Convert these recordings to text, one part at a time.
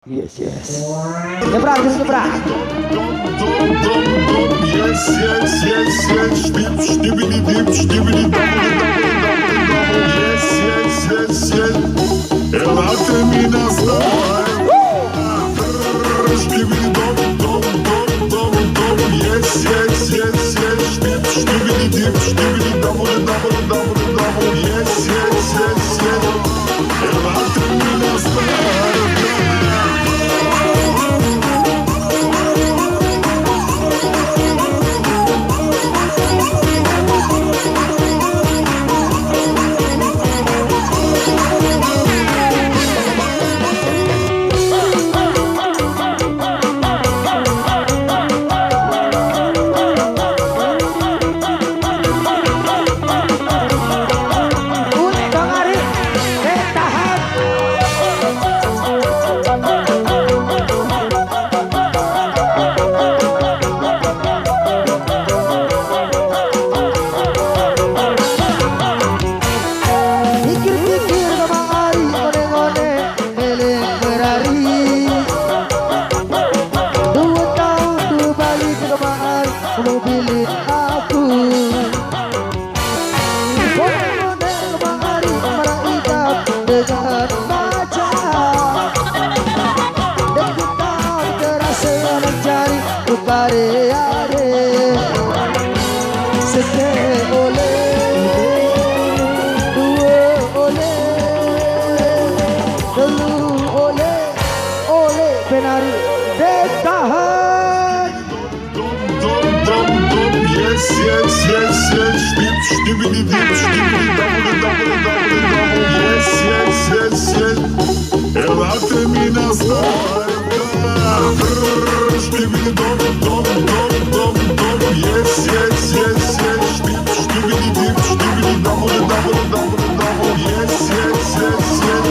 Yes, yes. Nyebrang, terus nyebrang. Yes, yes, yes, yes. Stip, stibidi, dip, stibidi, double, double, double, double. Yes, yes, yes, yes. Ela termina stibidi, dop, dop, dop, dop, dop. Yes, yes, yes, yes. Stip, stibidi, dip, stibidi, double, double, double, double. Yes, yes, yes, yes. Ela termina penari ditahan. Yes, yes, yes, yes. Stip, stibidi, dip, stibidi, double, double, double, double. Yes, yes, yes, yes. Ela termina stibidi, dop, dop, dop, dop, dop. Yes, yes, yes, yes. Stip, stibidi, dip, stibidi, double, double, double, double. Yes, yes, yes, yes.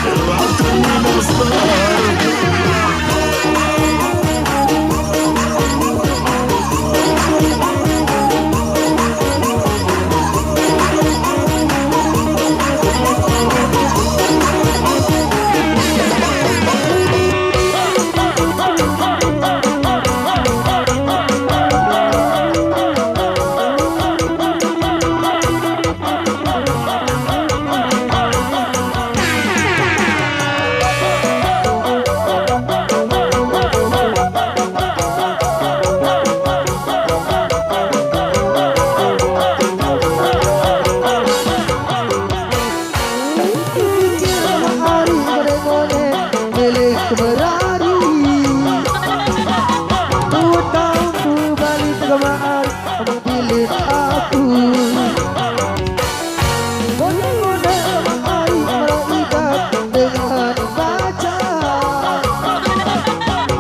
Ela termina berari. 2 tahun ku balik kemari, kamu pilih aku. Goda-goda kemari merikat dengan baca.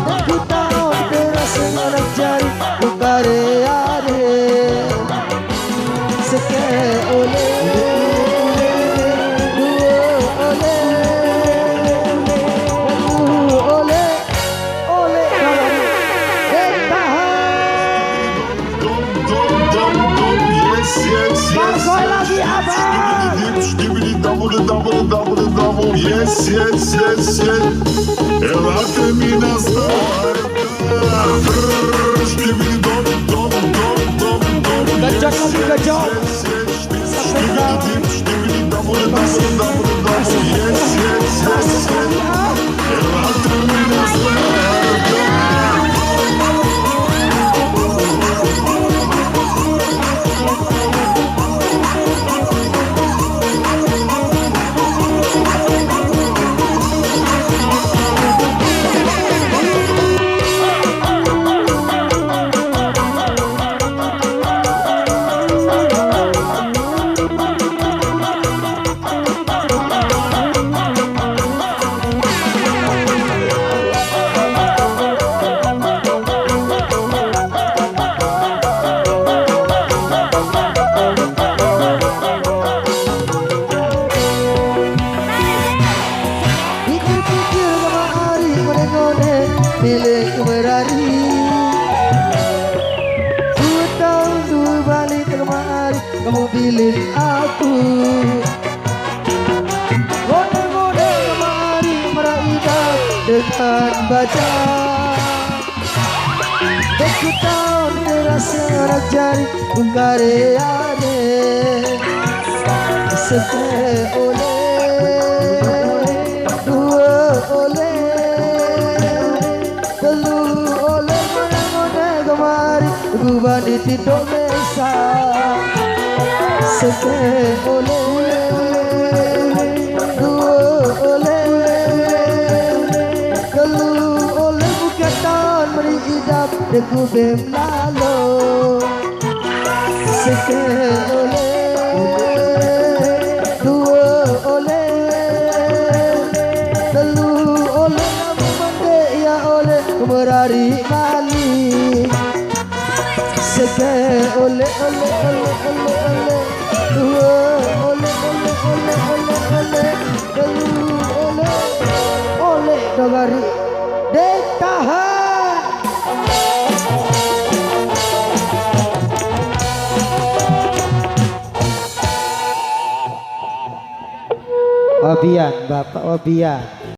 Dan ku tahu terasa anak jari buka reare. Seke oleh double, double, double, double. Yes, yes, yes, yes. Ela termina stibidi, dop, dop, dop, dop, dop. gajah lagi gajah. Stibidi, dip, stibidi, double, double, double, double. Yes, yes, yes, yes. Ela termina milik berari. 2 tahun ku balik kemari, kamu pilih aku. Goda-goda kemari meraihkan dengan baca. Aku tahu terasa nak cari karya deh. Sekali oleh, dua oleh, telu oleh, mana kemari aku bani tidur mesa. Sekali oleh, dua oleh, telu oleh, bukan tahun beri idap deku bem lalu. Sekali oleh, dua oleh, telu oleh, namu mandek ya oleh kemerari mali. Sekali oleh, oleh, oleh, oleh, oleh, dua oleh, oleh, oleh, oleh, oleh, telu oleh, oleh dogari dek tahan. Wabian, Bapak Wabian.